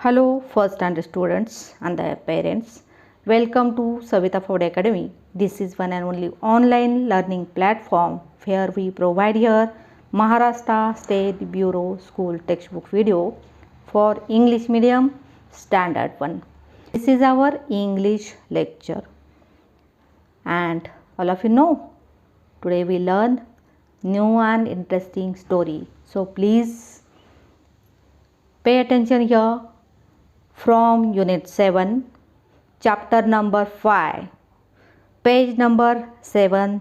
Hello first standard students and their parents. Welcome to Savita Ford Academy. This is one and only online learning platform where we provide here Maharashtra State Bureau School textbook video for English medium standard 1. This is our English lecture. And all of you know, today we learn new and interesting story. So please pay attention here. From Unit 7, Chapter number 5, Page number 70.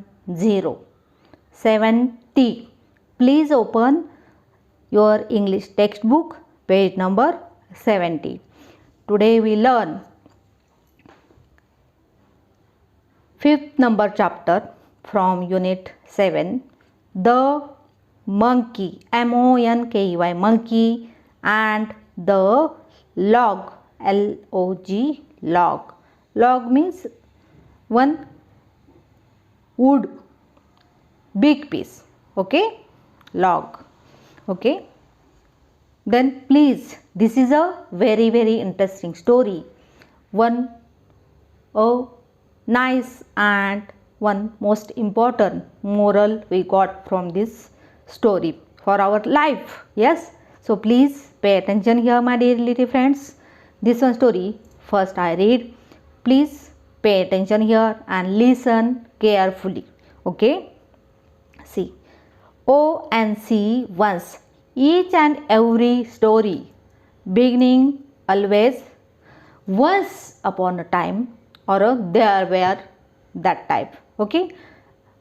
Please open your English textbook, page number 70. Today we learn 5th number chapter from Unit 7, The Monkey, M-O-N-K-E-Y, Monkey, and the log, L-O-G, log. Log means one wood, big piece, okay, log, okay. Then please, this is a very interesting story. One nice and one most important moral we got from this story for our life. Yes, so please pay attention here, my dear little friends. This one story first I read. Please pay attention here and listen carefully. Okay. See. O and C once. Each and every story beginning always once upon a time or there were that type. Okay.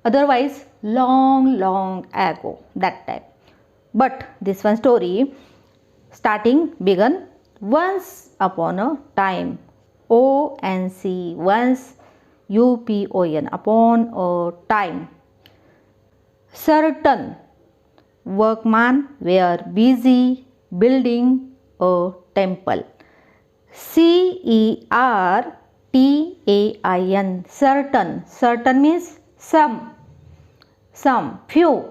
Otherwise long ago that type. But this one story starting began once upon a time. O and C once, U-P-O-N, upon a time. Certain workmen were busy building a temple. C-E-R-T-A-I-N, certain. Certain means some, few.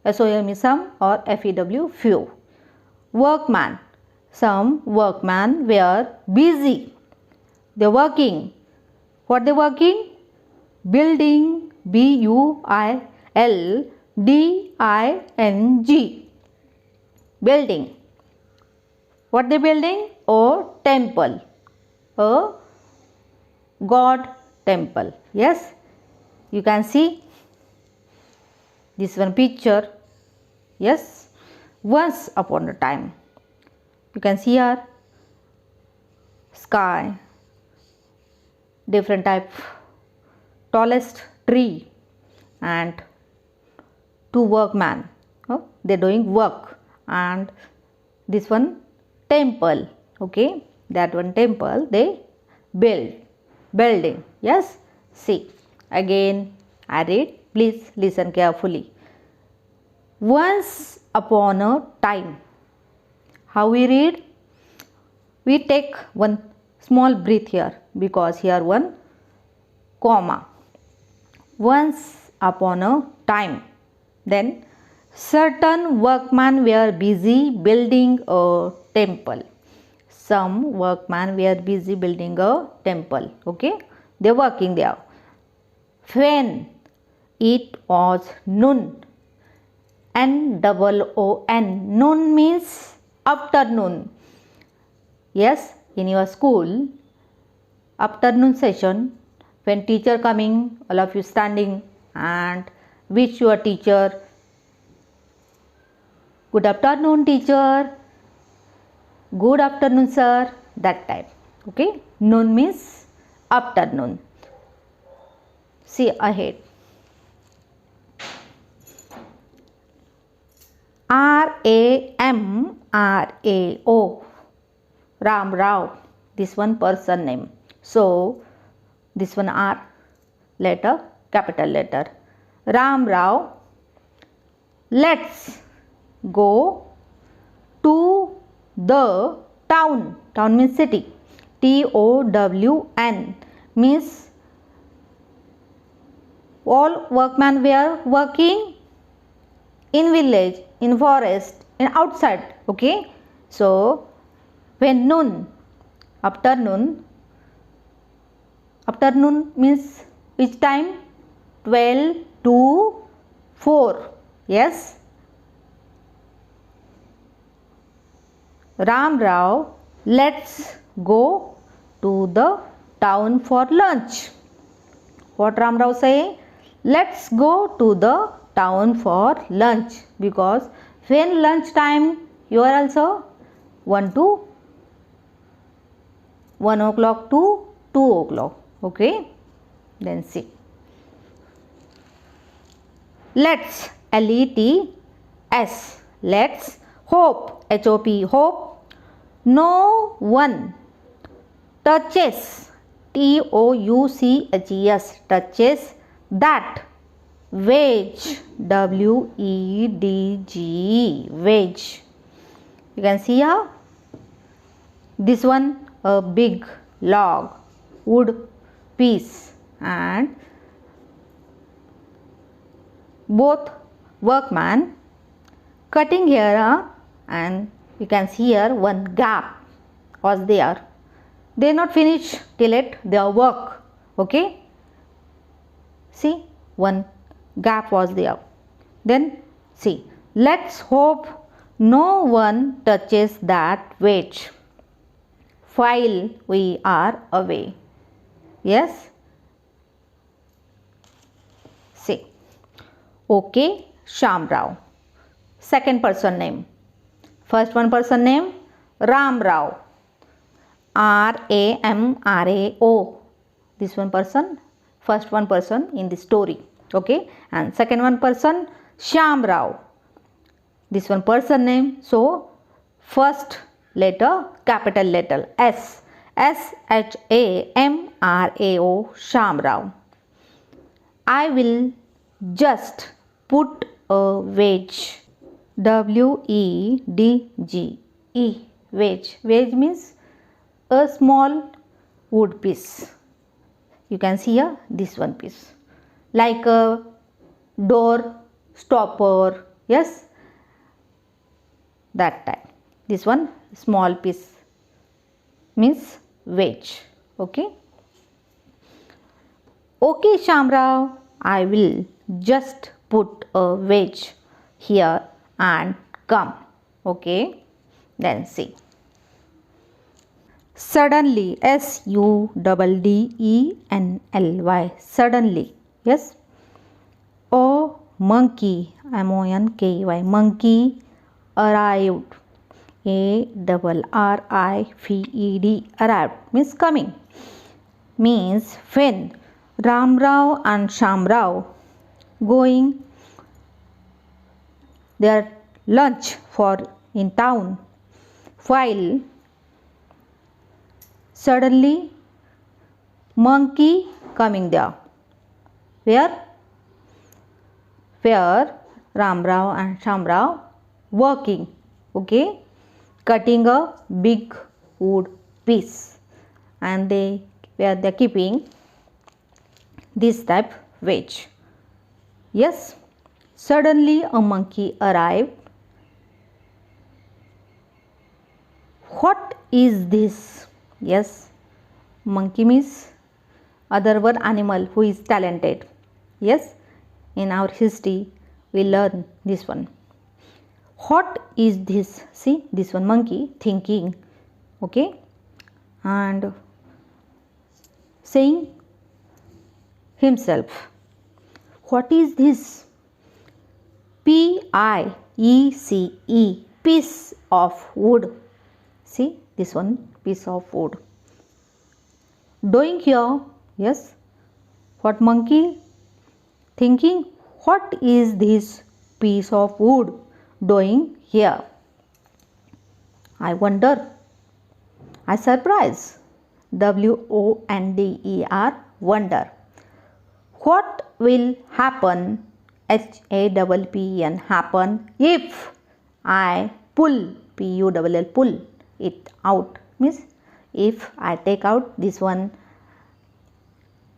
S-O-M is some or F-E-W, few. Workman, some workmen were busy. They working. What they working? Building, B-U-I-L-D-I-N-G. Building. What they building? A temple. A God temple. Yes, you can see this one picture. Yes, once upon a time. You can see here sky, different type, tallest tree, and two workmen. They doing work, and this one temple. Okay, that one temple they building. Yes, see again I read. Please listen carefully. Once upon a time. How we read? We take one small breath here because here one comma. Once upon a time. Then certain workmen were busy building a temple. Some workmen were busy building a temple. Okay, they are working there. When it was noon. N-O-O-N. Noon means afternoon. Yes, in your school, afternoon session, when teacher coming, all of you standing and wish your teacher, good afternoon teacher, good afternoon sir, that type. Okay, noon means afternoon. See ahead. R-A-M-R-A-O, Ram Rao, this one person name. So this one R letter, capital letter. Ram Rao, let's go to the town. Town means city. T-O-W-N means all workmen were working in village, in forest, in outside. Okay, so when noon Afternoon. Afternoon means which time? 12 to 4. Yes. Ram Rao, let's go to the town for lunch. What Ram Rao say? Let's go to the town for lunch, because when lunch time you are also 1 o'clock to 2 o'clock. Okay. Then see. Let's, L-E-T-S, let's hope, H-O-P, hope no one touches, T-O-U-C-H-E-S, touches that wedge, W-E-D-G-E, wedge. You can see here, this one a big log, wood piece, and both workmen cutting here, and you can see here one gap was there. They not finish till it their work. Okay. See, one gap was there. Then see, let's hope no one touches that wedge while we are away. Yes. See. Okay, Sham Rao. Second person name. First one person name, Ram Rao. R-A-M-R-A-O. This one person, first one person in the story. Okay. And second one person, Sham Rao. This one person name. So, first letter, capital letter S. S-H-A-M-R-A-O. Sham Rao. I will just put a wedge, W-E-D-G-E, wedge. Wedge means a small wood piece. You can see here this one piece, like a door stopper. Yes, that type. This one small piece means wedge. Okay. Okay, Sham Rao, I will just put a wedge here and come. Okay. Then see. Suddenly, S-U-D-D-E-N-L-Y, suddenly. Yes. A monkey, M-O-N-K-E-Y, monkey arrived. A-R-R-I-V-E-D, arrived means coming. Means when Ram Rao and Sham Rao going their lunch for in town, while suddenly monkey coming there. Where Ram Rao and Sham Rao working. Okay, cutting a big wood piece, and they keeping this type wedge. Yes, suddenly a monkey arrived. What is this? Yes, monkey means other word animal who is talented. Yes, in our history we learn this one. What is this? See, this one monkey thinking. Okay, and saying himself, what is this? P-I-E-C-E, piece of wood. See, this one piece of wood. Doing here, yes, what monkey thinking, what is this piece of wood doing here? I wonder, I surprise, W-O-N-D-E-R, wonder. What will happen, H-A-P-P-E-N, happen if I pull, P-U-L-L, pull it out, means if I take out this one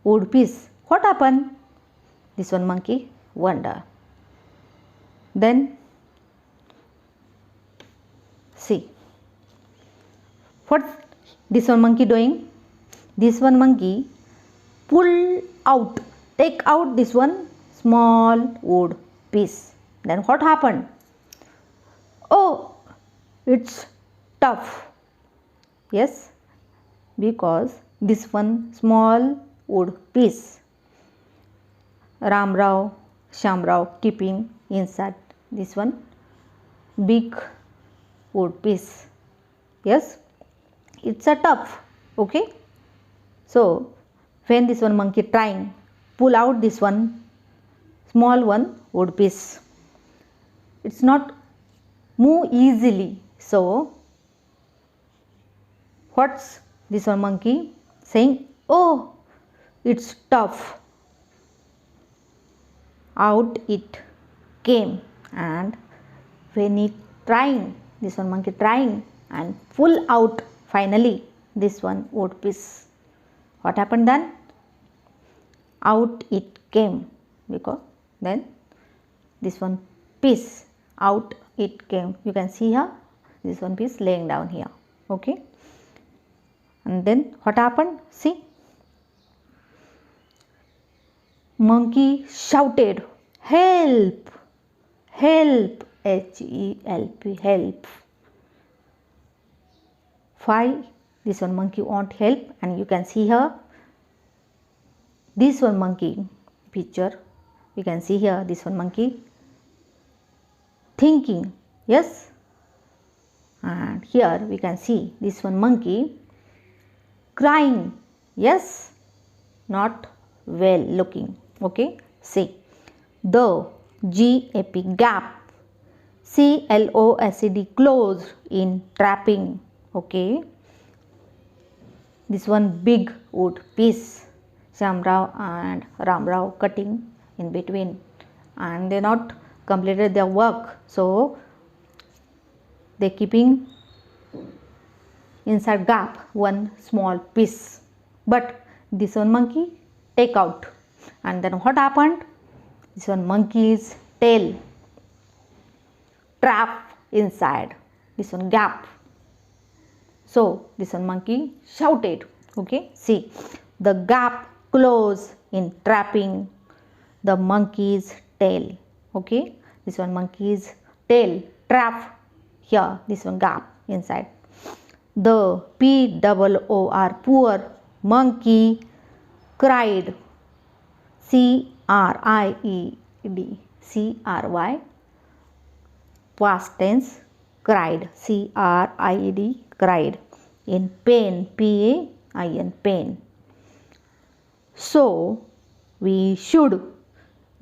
wood piece, what happen? This one monkey wonder. Then see, what this one monkey doing? This one monkey pull out, take out this one small wood piece. Then what happened? Oh, it's tough. Yes, because this one small wood piece. Ramrao, Shamrao keeping inside this one big wood piece. Yes, it's a tough. Okay. So when this one monkey trying pull out this one small one wood piece, it's not move easily. So what's this one monkey saying? Oh, it's tough. Out it came, and when it trying, this one monkey trying and pull out finally this one wood piece. What happened then? Out it came, because then this one piece out it came. You can see here this one piece laying down here. Okay. And then what happened? See, monkey shouted, help, help, H-E-L-P, help. Why this one monkey want help? And you can see here this one monkey picture. You can see here this one monkey thinking. Yes, and here we can see this one monkey crying. Yes, not well looking. Okay, see the G-A-P gap, C-L-O-S-E-D closed in trapping. Okay, this one big wood piece, Shamrao and Ramrao cutting in between, and they not completed their work, so they keeping inside gap one small piece. But this one monkey take out, and then what happened? This one monkey's tail trap inside this one gap. So this one monkey shouted. Okay, see the gap close in trapping the monkey's tail. Okay, this one monkey's tail trap here, this one gap inside. The P-O-O-R, poor monkey cried, C-R-I-E-D, C-R-Y, past tense, cried, C-R-I-E-D, cried, in pain, P-A-I-N, pain. So we should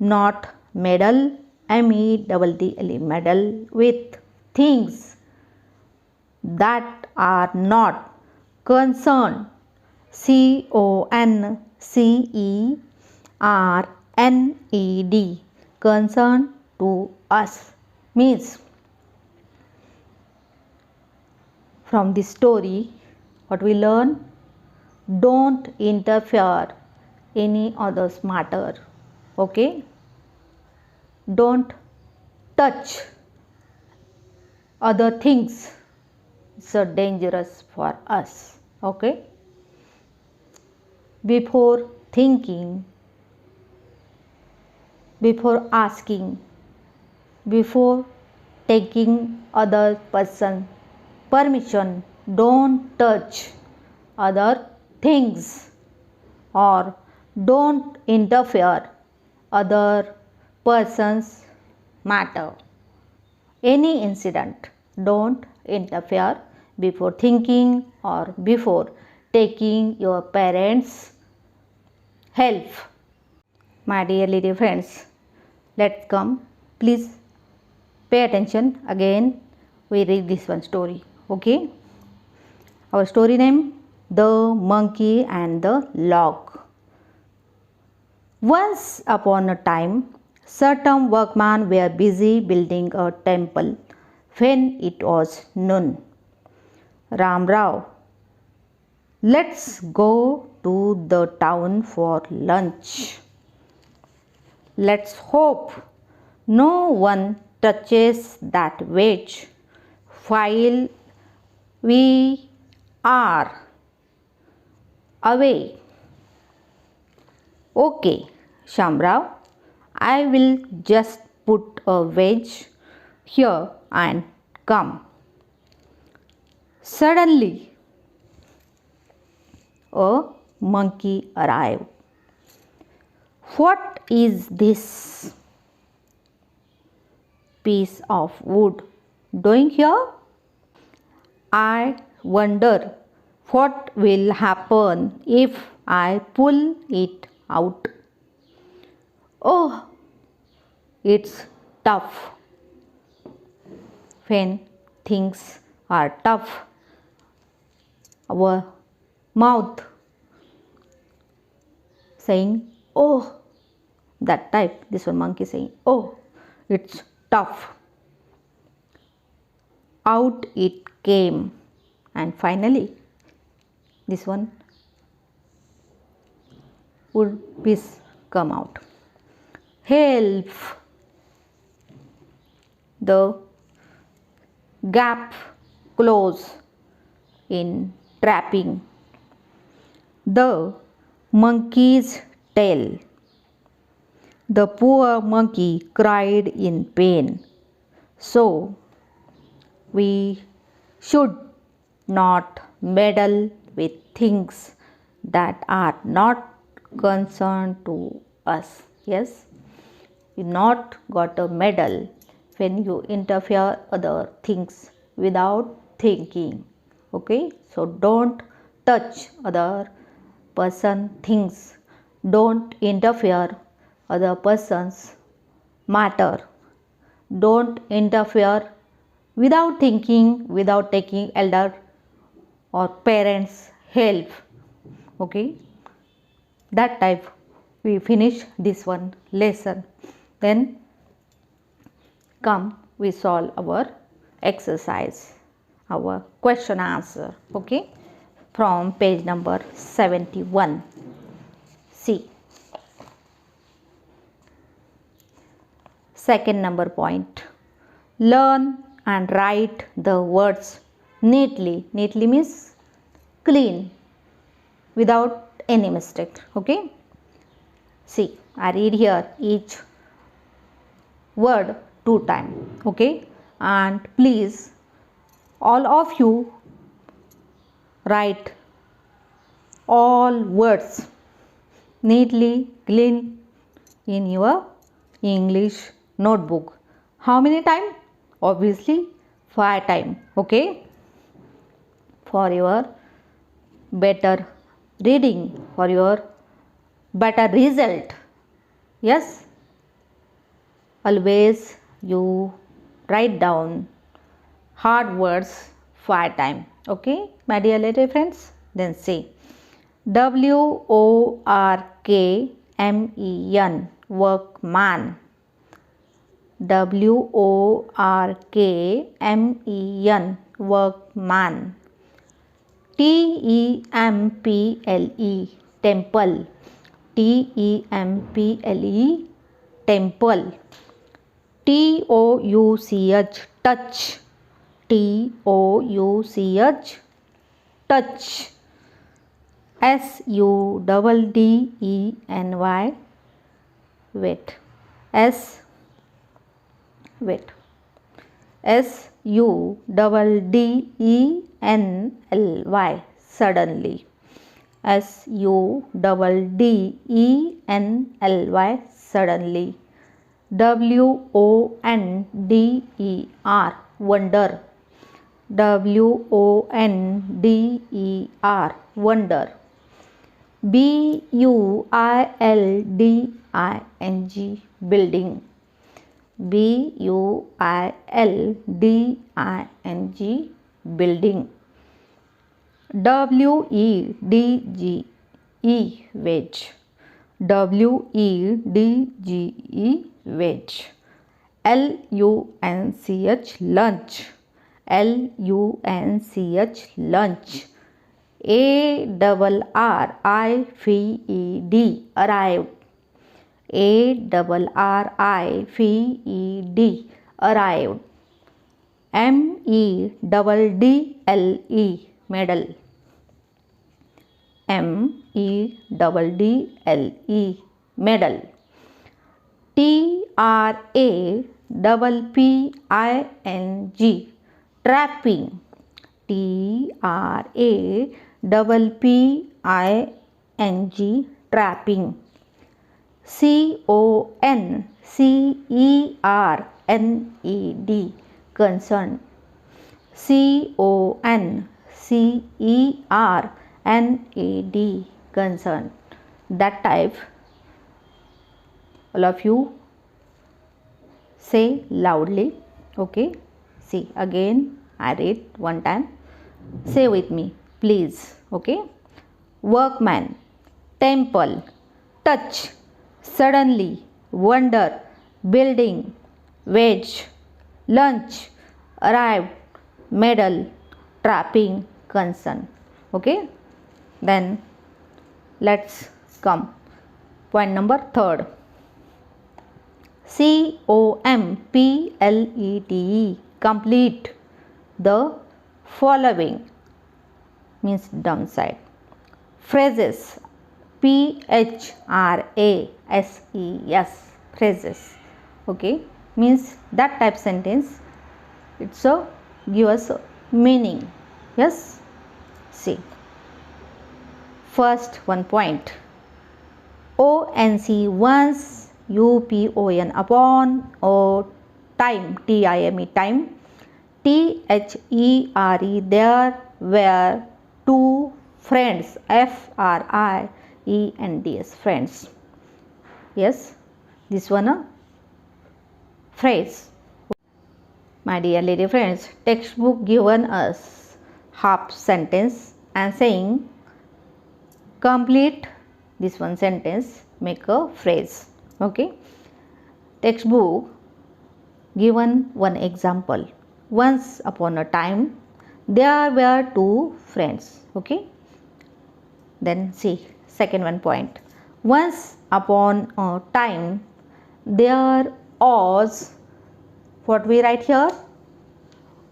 not meddle, M-E-D-D-L-E, meddle with things that are not concerned, C-O-N-C-E-R-N-E-D, concern to us. Means from this story what we learn, don't interfere any other's matter. Okay, don't touch other things, so dangerous for us. Okay, before thinking, before asking, before taking other person permission, don't touch other things or don't interfere other person's matter. Any incident, don't interfere before thinking or before taking your parents' help. My dear little friends, let's come. Please pay attention. Again we read this one story. Okay, our story name, The Monkey and the Log. Once upon a time, certain workmen were busy building a temple when it was noon. Ram Rao, let's go to the town for lunch. Let's hope no one touches that wedge while we are away. Okay, Shamrao, I will just put a wedge here and come. Suddenly, a monkey arrived. What is this piece of wood doing here? I wonder what will happen if I pull it out. Oh, it's tough. When things are tough, our mouth saying, oh, that type, this one monkey saying, oh, it's tough. Out it came, and finally this one would piece come out. Help! The gap close in trapping the monkey's tail. The poor monkey cried in pain. So, we should not meddle with things that are not concerned to us. Yes, you not got a medal when you interfere other things without thinking. Okay, so don't touch other person things. Don't interfere other person's matter. Don't interfere without thinking, without taking elder or parents' help. Okay, that type we finish this one lesson. Then come we solve our exercise, our question answer. Okay, from page number 71. See, second number point, learn and write the words neatly. Neatly means clean, without any mistake. Okay, see, I read here each word 2 times. Okay, and please all of you write all words neatly, clean in your English notebook. How many times? Obviously 5 times. Okay, for your better reading, for your better result. Yes, always you write down hard words 5 times. Okay, my dear little friends. Then say WORKMEN, workman. WORKMEN, workman. TEMPLE, temple. TEMPLE, temple. TOUCH, touch. TOUCH, touch. SUDDENY, wait. Wait. SUDDENLY, suddenly. SUDDENLY, suddenly. WONDER, wonder. WONDER, wonder. BUILDING, building. BUILDING, building. WEDGE, wedge. WEDGE, wedge. LUNCH, lunch. LUNCH, lunch. ARRIVED, arrived. ARRIVED, arrived. MEDDLE, medal. MEDDLE, medal. TRAPPING, trapping. TRAPPING, trapping. CONCERNED, concern. CONCERNED, concern. That type all of you say loudly. Okay, see again I read one time. Say with me please. Okay, workman, temple, touch, suddenly, wonder, building, wage, lunch, arrived, medal, trapping, concern. Okay, then let's come point number third. COMPLETE, complete the following, means downside. Phrases, PHRASES, phrases. Okay, means that type sentence. It's a give us a meaning. Yes, see first one point. ONC, once. UPON, upon. O, time, TIME, time. THERE, there were two friends, FRIENDS, friends. Yes, this one a phrase. My dear lady friends, textbook given us half sentence and saying complete this one sentence, make a phrase. Okay, textbook given one example. Once upon a time there were two friends. Okay, then see second one point. Once upon a time there was, what we write here,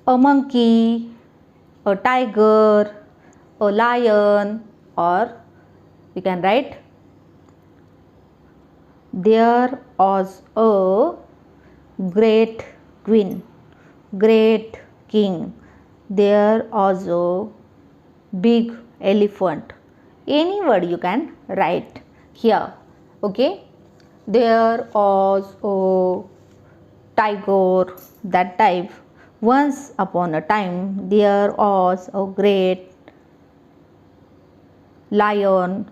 a monkey, a tiger, a lion, or we can write there was a great queen, great king, there was a big elephant. Any word you can write here. Okay, there was a tiger, that type. Once upon a time there was a great lion.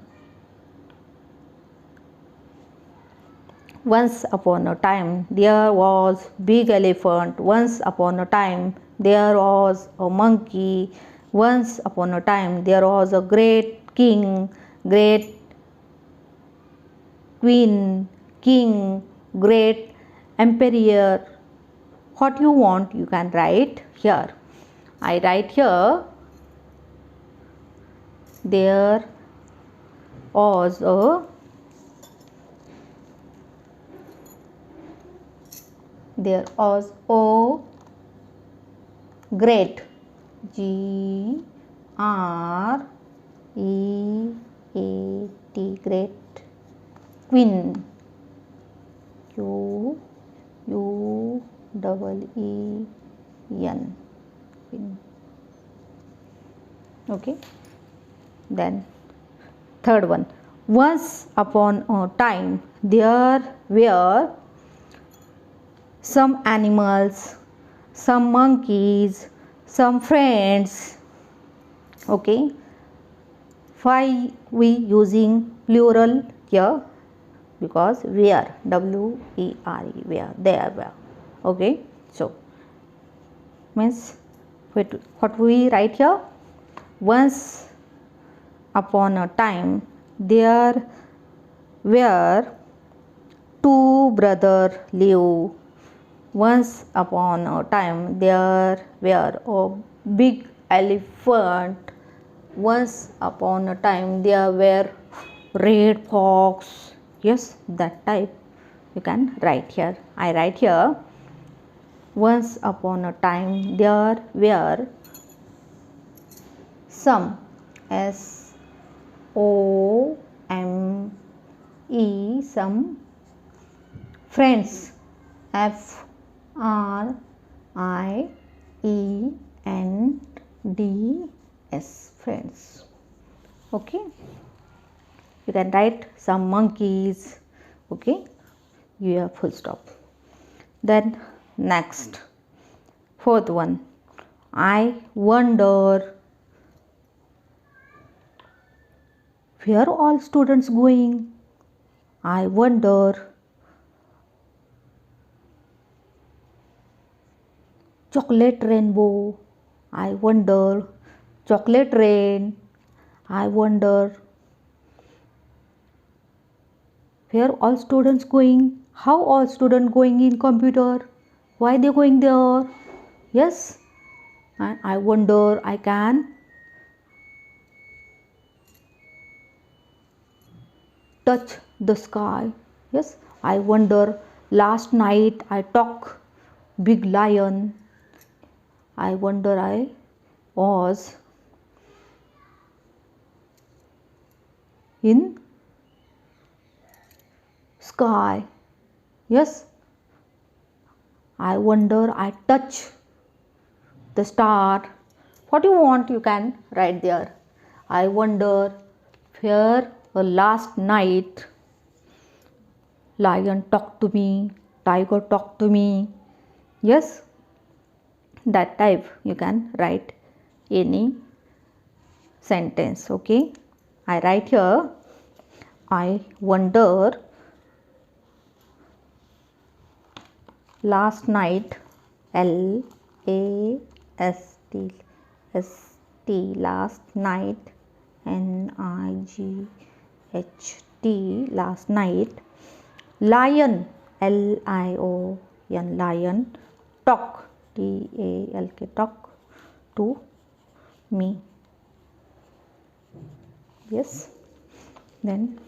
Once upon a time there was big elephant. Once upon a time there was a monkey. Once upon a time there was a great king, great queen, king, great emperor. What you want you can write here. I write here there was a great, GREAT, great queen, QUEEN, queen. Okay, then third one. Once upon a time there were some animals, some monkeys, some friends. Okay, why we using plural here? Because where, WERE, where, there were. Okay, so means what we write here? Once upon a time there were two brothers live. Once upon a time there were a big elephant. Once upon a time there were red fox. Yes, that type you can write here. I write here once upon a time there were some, O M E, some friends. F R I E N D S, friends. Okay, you can write some monkeys. Okay, you have full stop. Then next, fourth one, I wonder where all students going. I wonder. Chocolate rainbow. I wonder. Chocolate rain. I wonder. Where all students going? How all students going in computer? Why they going there? Yes. And I wonder. I can touch the sky. Yes. I wonder. Last night I talk big lion. I wonder I was in sky. Yes. I wonder I touch the star. What you want you can write there. I wonder where last night lion talked to me, tiger talked to me. Yes, that type you can write any sentence. Okay, I write here, I wonder last night, L A S T S T, last night, N I G H T, last night, lion, L I O N, lion, talk, T A L K, talk to me. Yes. Then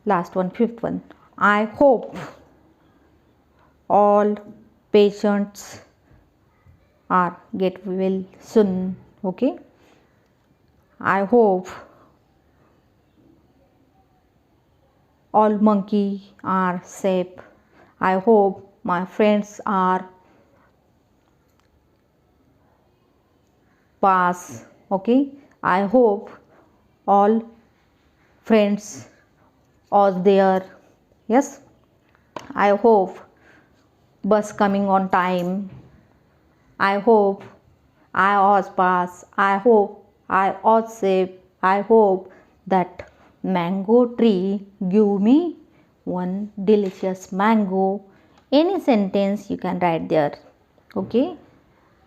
last one, fifth one, I hope all patients are get well soon. Okay, I hope all monkey are safe. I hope my friends are pass. Okay, I hope all friends are there. Yes, I hope bus coming on time. I hope I was pass. I hope I was safe. I hope that mango tree give me one delicious mango. Any sentence you can write there. Okay,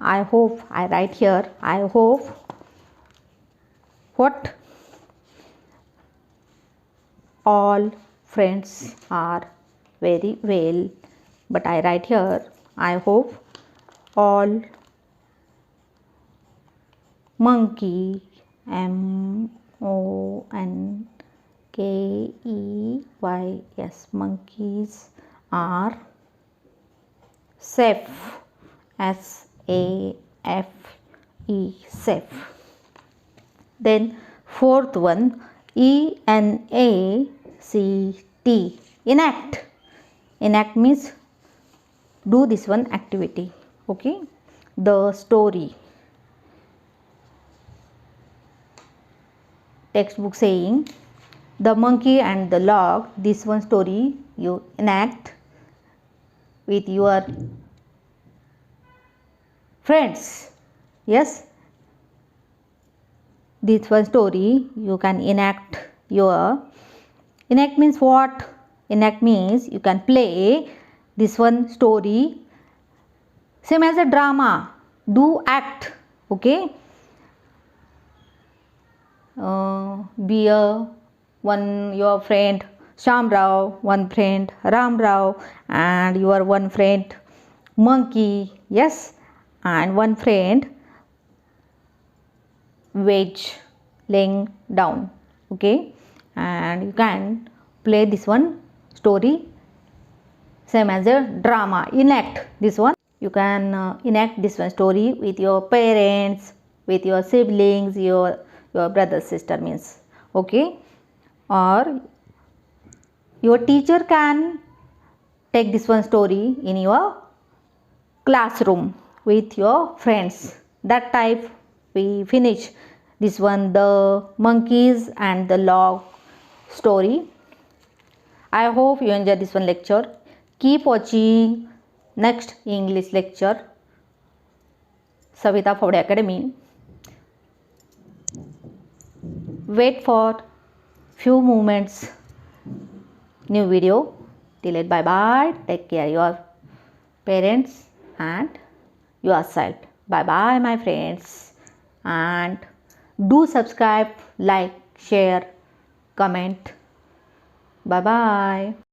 I hope I write here. I hope what all friends are very well, but I write here, I hope all monkey, M O N K E Y S, monkeys are safe, S A F E, safe. Then fourth one, E N A C T, enact. Enact means do this one activity. Okay, the story. Textbook saying the monkey and the log, this one story you enact with your friends. Yes, this one story you can enact your. Enact means what? Enact means you can play this one story same as a drama. Do act. Okay, be a one your friend Sham Rao, one friend Ram Rao, and your one friend monkey. Yes, and one friend veg laying down. Okay, and you can play this one story same as a drama. Enact this one. You can enact this one story with your parents, with your siblings, your your brother sister means. Okay, or your teacher can take this one story in your classroom with your friends. That type we finish this one, the monkeys and the log story. I hope you enjoy this one lecture. Keep watching next English lecture, Savita Fowde Academy. Wait for few moments new video. Till it, bye bye. Take care your parents and yourself. Bye bye my friends, and do subscribe, like, share, comment. Bye bye.